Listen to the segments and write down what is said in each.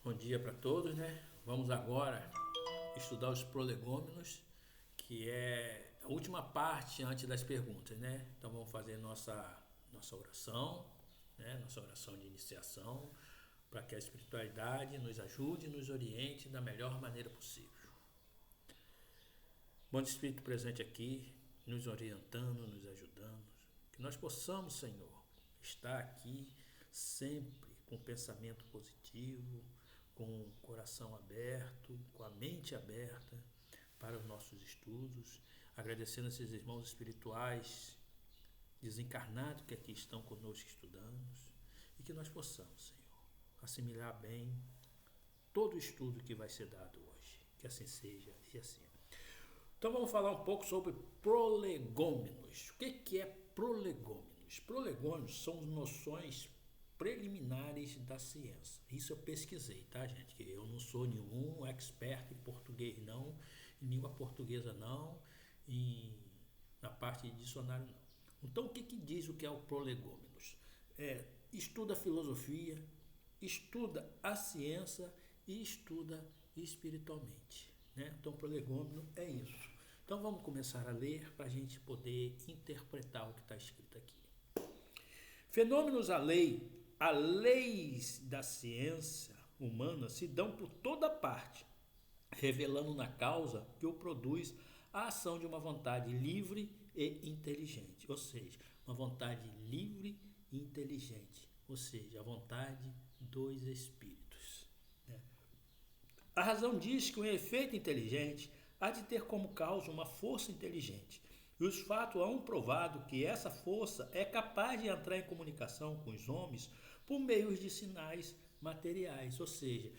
Bom dia para todos, né? Vamos agora estudar os prolegômenos, que é a última parte antes das perguntas, né? Então vamos fazer nossa oração, né? Nossa oração de iniciação, para que a espiritualidade nos ajude e nos oriente da melhor maneira possível. Bom Espírito presente aqui, nos orientando, nos ajudando, que nós possamos, Senhor, estar aqui sempre com pensamento positivo, com o coração aberto, com a mente aberta para os nossos estudos, agradecendo esses irmãos espirituais desencarnados que aqui estão conosco estudando, e que nós possamos, Senhor, assimilar bem todo o estudo que vai ser dado hoje. Que assim seja e assim. Então vamos falar um pouco sobre prolegômenos. O que é prolegômenos? Prolegômenos são noções preliminares da ciência. Isso eu pesquisei, tá, gente? Que eu não sou nenhum expert em português, não, em língua portuguesa, não, na parte de dicionário, não. Então, o que diz o que é o prolegômenos? Estuda a filosofia, estuda a ciência e estuda espiritualmente, né? Então, prolegômeno é isso. Então, vamos começar a ler para a gente poder interpretar o que está escrito aqui. Fenômenos a leis da ciência humana se dão por toda parte, revelando na causa que o produz a ação de uma vontade livre e inteligente, ou seja, uma vontade livre e inteligente, ou seja, a vontade dos espíritos, né? A razão diz que um efeito inteligente há de ter como causa uma força inteligente. E os fatos hão provado que essa força é capaz de entrar em comunicação com os homens por meio de sinais materiais. Ou seja,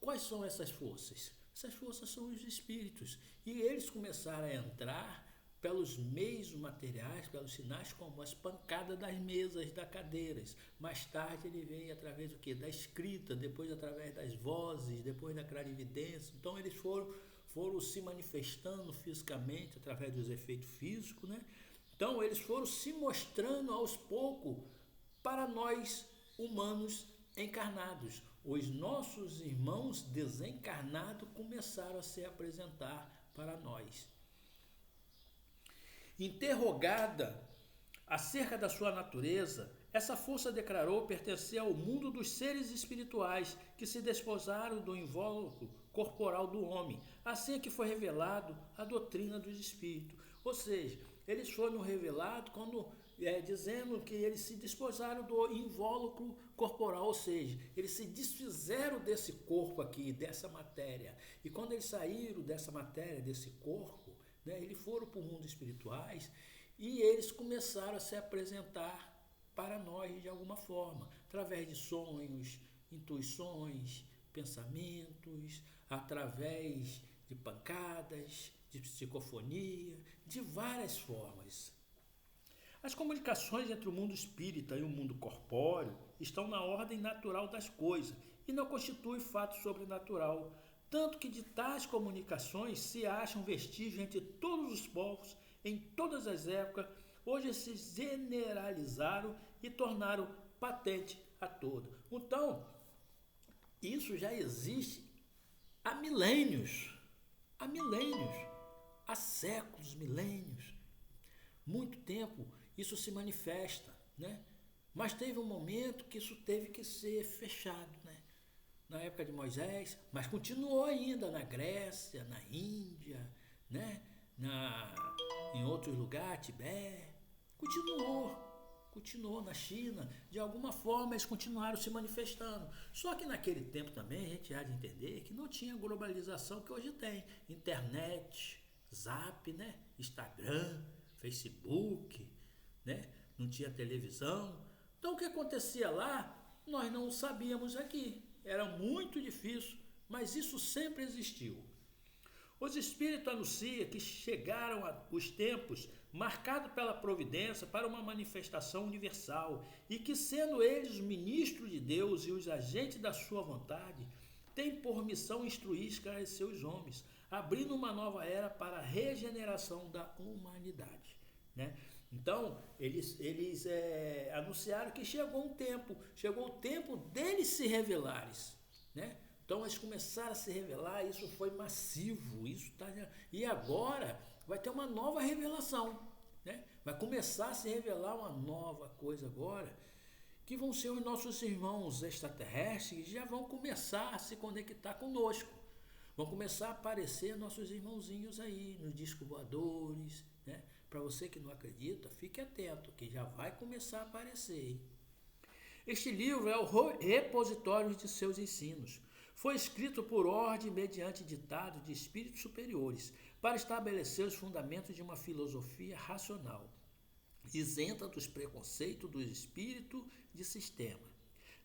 quais são essas forças? Essas forças são os espíritos. E eles começaram a entrar pelos meios materiais, pelos sinais como as pancadas das mesas, das cadeiras. Mais tarde ele veio através do quê? Da escrita, depois através das vozes, depois da clarividência. Então eles foram se manifestando fisicamente através dos efeitos físicos, né? Então eles foram se mostrando aos poucos para nós humanos encarnados. Os nossos irmãos desencarnados começaram a se apresentar para nós. Interrogada acerca da sua natureza, essa força declarou pertencer ao mundo dos seres espirituais que se desposaram do invólucro corporal do homem. Assim é que foi revelado a doutrina dos espíritos. Ou seja, eles foram revelados dizendo que eles se desposaram do invólucro corporal, ou seja, eles se desfizeram desse corpo aqui, dessa matéria. E quando eles saíram dessa matéria, desse corpo, né, eles foram para o mundo espirituais e eles começaram a se apresentar para nós de alguma forma, através de sonhos, intuições, pensamentos, através de pancadas, de psicofonia, de várias formas. As comunicações entre o mundo espírita e o mundo corpóreo estão na ordem natural das coisas e não constituem fato sobrenatural, tanto que de tais comunicações se acham vestígios entre todos os povos, em todas as épocas, hoje se generalizaram e tornaram patente a todos. Então, isso já existe há milênios, há séculos, milênios. Muito tempo isso se manifesta, né? Mas teve um momento que isso teve que ser fechado, né? Na época de Moisés, mas continuou ainda na Grécia, na Índia, né? Em outros lugares, Tibete, continuou na China, de alguma forma eles continuaram se manifestando. Só que naquele tempo também a gente há de entender que não tinha a globalização que hoje tem. Internet, Zap, né? Instagram, Facebook, né? Não tinha televisão. Então o que acontecia lá, nós não sabíamos aqui. Era muito difícil, mas isso sempre existiu. Os espíritos anunciam que chegaram os tempos marcados pela providência para uma manifestação universal e que, sendo eles os ministros de Deus e os agentes da sua vontade, têm por missão instruir e esclarecer os homens, abrindo uma nova era para a regeneração da humanidade, né? Então, eles anunciaram que chegou o tempo deles se revelarem, né? Então eles começaram a se revelar, isso foi massivo, e agora vai ter uma nova revelação, né? Vai começar a se revelar uma nova coisa agora, que vão ser os nossos irmãos extraterrestres que já vão começar a se conectar conosco. Vão começar a aparecer nossos irmãozinhos aí, nos discos voadores, né? Para você que não acredita, fique atento, que já vai começar a aparecer, hein? Este livro é o repositório de seus ensinos. Foi escrito por ordem mediante ditado de espíritos superiores, para estabelecer os fundamentos de uma filosofia racional, isenta dos preconceitos do espírito de sistema.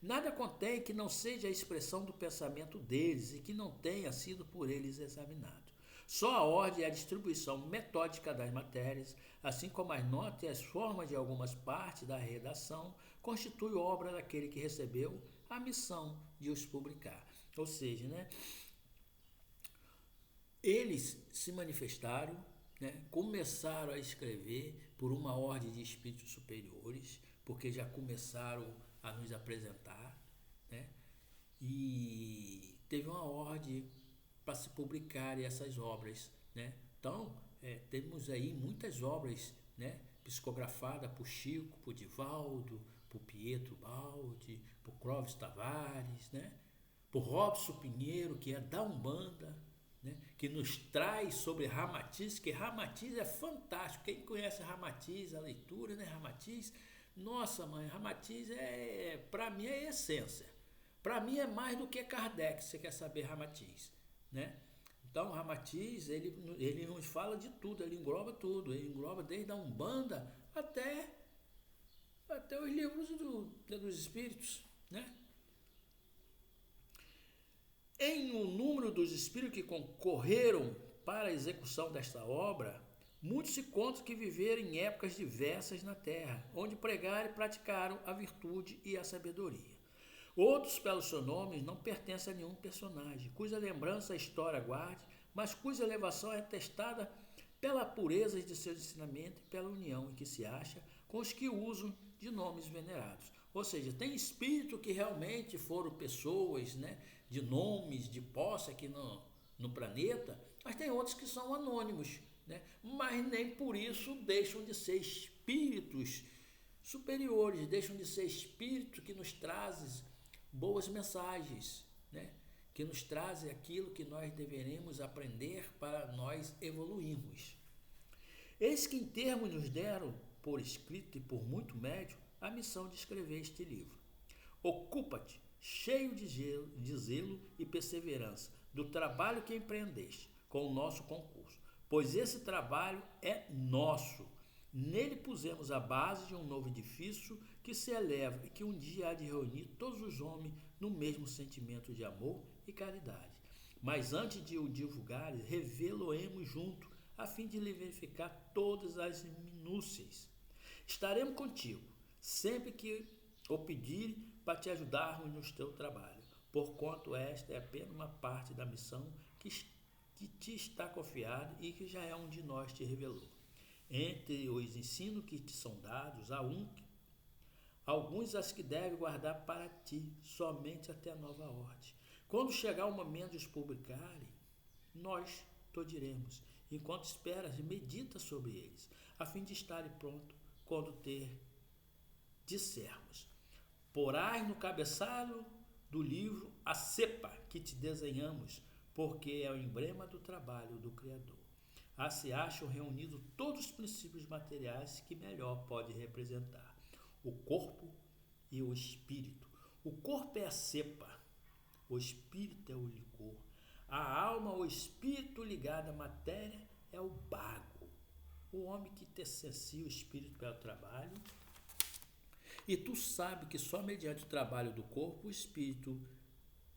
Nada contém que não seja a expressão do pensamento deles e que não tenha sido por eles examinado. Só a ordem e a distribuição metódica das matérias, assim como as notas e as formas de algumas partes da redação, constitui obra daquele que recebeu a missão de os publicar. Ou seja, né, eles se manifestaram, né, começaram a escrever por uma ordem de espíritos superiores, porque já começaram a nos apresentar, né, e teve uma ordem para se publicarem essas obras, né? Então, temos aí muitas obras, né, psicografadas por Chico, por Divaldo, por Pietro Baldi, por Clóvis Tavares, né, por Robson Pinheiro, que é da Umbanda, né, que nos traz sobre Ramatiz, que Ramatiz é fantástico. Quem conhece Ramatiz, a leitura, né, Ramatiz, nossa mãe, Ramatiz para mim é essência. Para mim é mais do que Kardec, se você quer saber Ramatiz, né? Então, Ramatiz, ele nos fala de tudo, ele engloba tudo, ele engloba desde a Umbanda até os livros dos espíritos, né? Em um número dos espíritos que concorreram para a execução desta obra, muitos se contam que viveram em épocas diversas na Terra, onde pregaram e praticaram a virtude e a sabedoria. Outros, pelos seus nomes, não pertencem a nenhum personagem, cuja lembrança a história guarde, mas cuja elevação é atestada pela pureza de seus ensinamentos e pela união em que se acha com os que usam de nomes venerados. Ou seja, tem espírito que realmente foram pessoas, né, de nomes, de posse aqui no planeta, mas tem outros que são anônimos, né, mas nem por isso deixam de ser espíritos superiores, deixam de ser espíritos que nos trazem boas mensagens, né, que nos trazem aquilo que nós deveremos aprender para nós evoluirmos. Eis que em termos nos deram, por escrito e por muito médio, a missão de escrever este livro. Ocupa-te, cheio de zelo e perseverança, do trabalho que empreendeste com o nosso concurso, pois esse trabalho é nosso. Nele pusemos a base de um novo edifício que se eleva e que um dia há de reunir todos os homens no mesmo sentimento de amor e caridade. Mas antes de o divulgar, revelo-emos junto, a fim de lhe verificar todas as minúcias. Estaremos contigo, sempre que o pedir, para te ajudarmos no teu trabalho, porquanto esta é apenas uma parte da missão que te está confiada e que já é um de nós te revelou. Entre os ensinos que te são dados, há alguns as que deve guardar para ti, somente até a nova ordem. Quando chegar o momento de os publicarem, nós te diremos. Enquanto esperas, medita sobre eles, a fim de estarem pronto quando dissermos. Porás no cabeçalho do livro a cepa que te desenhamos, porque é o emblema do trabalho do Criador. Se acham reunidos todos os princípios materiais que melhor pode representar: o corpo e o espírito. O corpo é a cepa, o espírito é o licor. A alma, o espírito ligado à matéria, é o bago. O homem que tessencia o espírito pelo trabalho. E tu sabe que só mediante o trabalho do corpo o espírito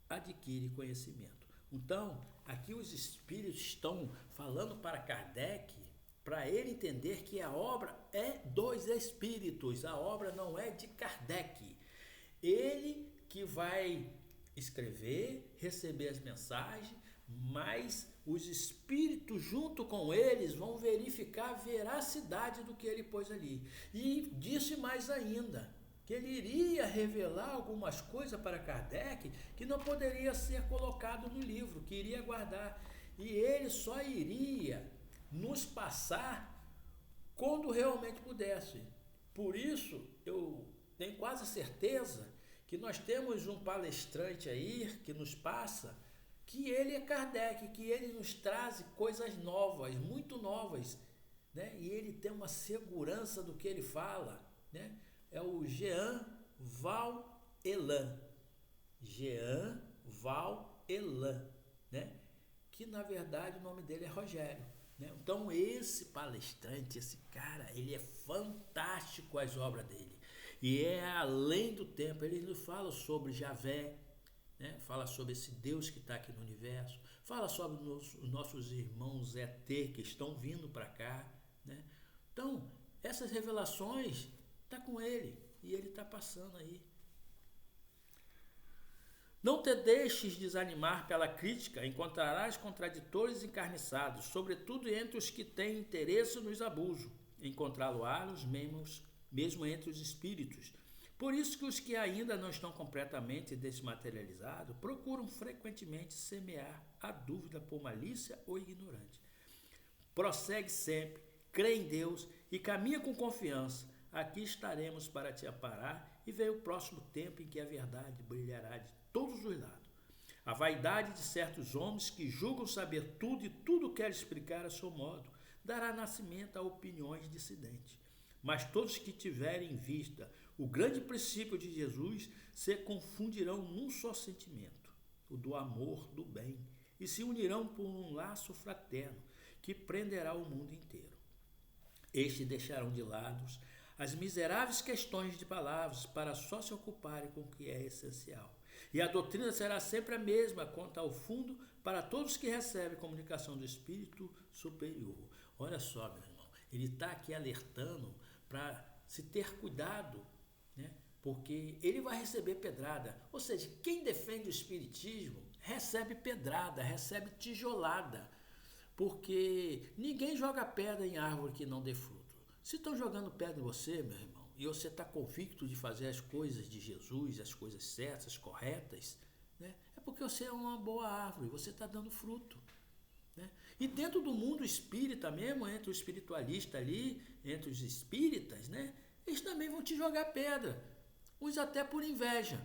adquire conhecimento. Então, aqui os espíritos estão falando para Kardec, para ele entender que a obra é dos espíritos, a obra não é de Kardec. Ele que vai escrever, receber as mensagens, mas os espíritos junto com eles vão verificar a veracidade do que ele pôs ali. E disse mais ainda, que ele iria revelar algumas coisas para Kardec que não poderia ser colocado no livro, que iria guardar. E ele só iria nos passar quando realmente pudesse. Por isso, eu tenho quase certeza que nós temos um palestrante aí que nos passa, que ele é Kardec, que ele nos traz coisas novas, muito novas, né? E ele tem uma segurança do que ele fala, né? É o Jean Val Elan. Jean Val Elan, né? Que na verdade o nome dele é Rogério, né? Então esse palestrante, esse cara, ele é fantástico, as obras dele. E é além do tempo, ele nos fala sobre Javé, né? Fala sobre esse Deus que está aqui no universo, fala sobre os nossos irmãos ET que estão vindo para cá, né? Então, essas revelações está com ele e ele está passando aí. Não te deixes desanimar pela crítica, encontrarás contraditores encarniçados, sobretudo entre os que têm interesse nos abusos, encontrá-lo-ás mesmo entre os espíritos. Por isso que os que ainda não estão completamente desmaterializados procuram frequentemente semear a dúvida por malícia ou ignorante. Prossegue sempre, crê em Deus e caminha com confiança. Aqui estaremos para te amparar e vem o próximo tempo em que a verdade brilhará de todos os lados. A vaidade de certos homens que julgam saber tudo e tudo quer explicar a seu modo dará nascimento a opiniões dissidentes. Mas todos que tiverem em vista o grande princípio de Jesus se confundirão num só sentimento, o do amor do bem, e se unirão por um laço fraterno que prenderá o mundo inteiro. Estes deixarão de lado as miseráveis questões de palavras para só se ocuparem com o que é essencial. E a doutrina será sempre a mesma quanto ao fundo para todos que recebem comunicação do Espírito Superior. Olha só, meu irmão, ele está aqui alertando para se ter cuidado, né? Porque ele vai receber pedrada. Ou seja, quem defende o Espiritismo recebe pedrada, recebe tijolada. Porque ninguém joga pedra em árvore que não dê fruto. Se estão jogando pedra em você, meu irmão, e você está convicto de fazer as coisas de Jesus, as coisas certas, corretas, né? É porque você é uma boa árvore, você está dando fruto, né? E dentro do mundo espírita mesmo, entre o espiritualista ali, entre os espíritas, né? Eles também vão te jogar pedra, uns até por inveja,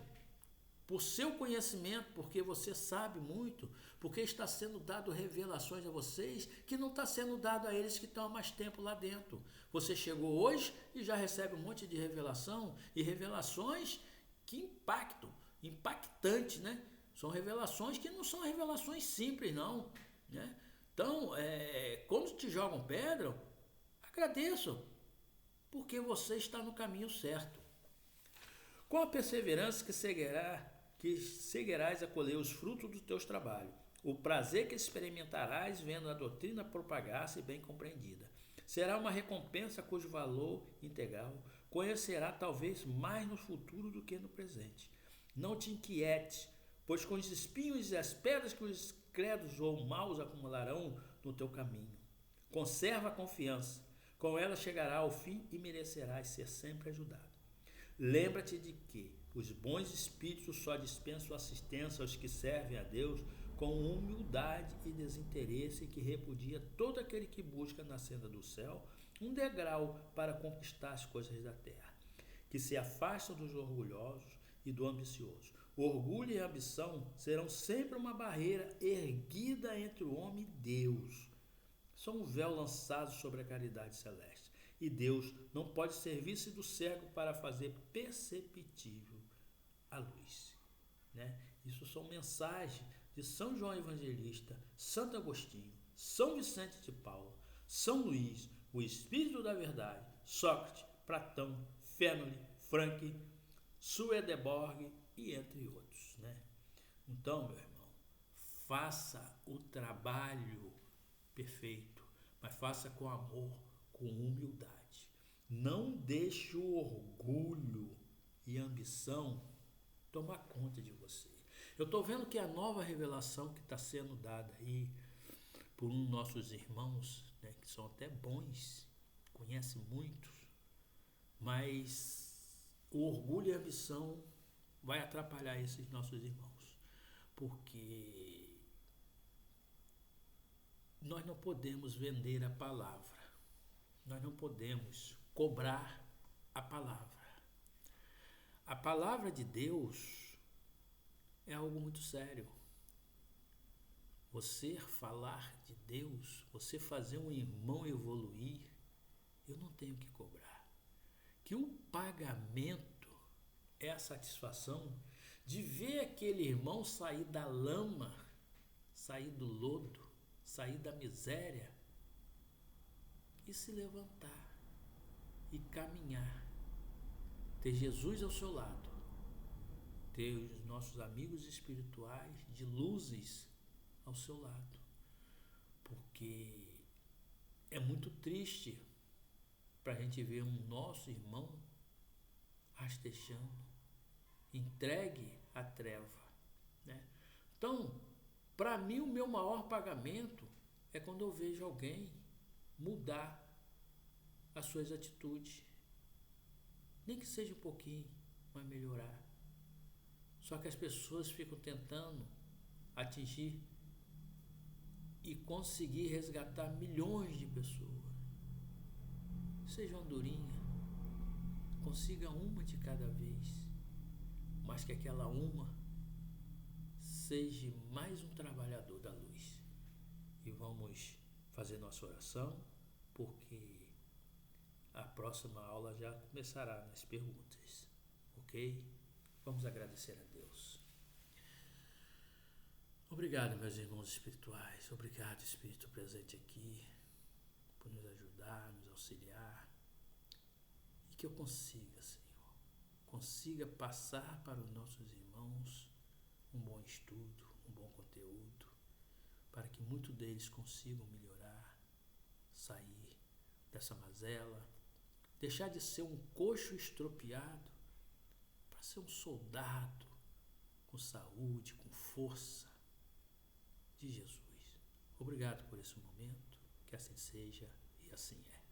por seu conhecimento, porque você sabe muito, porque está sendo dado revelações a vocês que não está sendo dado a eles que estão há mais tempo lá dentro. Você chegou hoje e já recebe um monte de revelação, e revelações que impactam, impactantes, né? São revelações que não são revelações simples, não, né? Então, quando te jogam pedra, agradeço, porque você está no caminho certo. Com a perseverança que seguirás a colher os frutos dos teus trabalhos, o prazer que experimentarás vendo a doutrina propagar-se bem compreendida. Será uma recompensa cujo valor integral conhecerá talvez mais no futuro do que no presente. Não te inquietes, pois com os espinhos e as pedras que os credos ou maus acumularão no teu caminho. Conserva a confiança, com ela chegará ao fim e merecerás ser sempre ajudado. Lembra-te de que os bons espíritos só dispensam assistência aos que servem a Deus com humildade e desinteresse, que repudia todo aquele que busca na senda do céu um degrau para conquistar as coisas da terra, que se afastam dos orgulhosos e do ambicioso. O orgulho e a ambição serão sempre uma barreira erguida entre o homem e Deus. São um véu lançado sobre a caridade celeste. E Deus não pode servir-se do cego para fazer perceptível a luz, né? Isso são mensagens de São João Evangelista, Santo Agostinho, São Vicente de Paulo, São Luís, o Espírito da Verdade, Sócrates, Platão, Fenelon, Franklin, Swedenborg e entre outros, né? Então, meu irmão, faça o trabalho perfeito, mas faça com amor, com humildade. Não deixe o orgulho e a ambição tomar conta de você. Eu estou vendo que a nova revelação que está sendo dada aí por nossos irmãos, né, que são até bons, conhecem muitos, mas o orgulho e a ambição vai atrapalhar esses nossos irmãos, porque nós não podemos vender a palavra, nós não podemos cobrar a palavra. A palavra de Deus é algo muito sério. Você falar de Deus, você fazer um irmão evoluir, eu não tenho que cobrar. Que o pagamento é a satisfação de ver aquele irmão sair da lama, sair do lodo, sair da miséria e se levantar e caminhar. Ter Jesus ao seu lado, ter os nossos amigos espirituais de luzes ao seu lado, porque é muito triste para a gente ver um nosso irmão rastejando, entregue à treva, né? Então, para mim, o meu maior pagamento é quando eu vejo alguém mudar as suas atitudes, nem que seja um pouquinho, mas melhorar. Só que as pessoas ficam tentando atingir e conseguir resgatar milhões de pessoas. Seja andorinha, consiga uma de cada vez, mas que aquela uma seja mais um trabalhador da luz. E vamos fazer nossa oração, porque a próxima aula já começará nas perguntas, ok? Vamos agradecer a Deus. Obrigado, meus irmãos espirituais. Obrigado, Espírito presente aqui, por nos ajudar, nos auxiliar. E que eu consiga, Senhor, consiga passar para os nossos irmãos um bom estudo, um bom conteúdo, para que muitos deles consigam melhorar, sair dessa mazela, deixar de ser um coxo estropiado para ser um soldado com saúde, com força de Jesus. Obrigado por esse momento, que assim seja e assim é.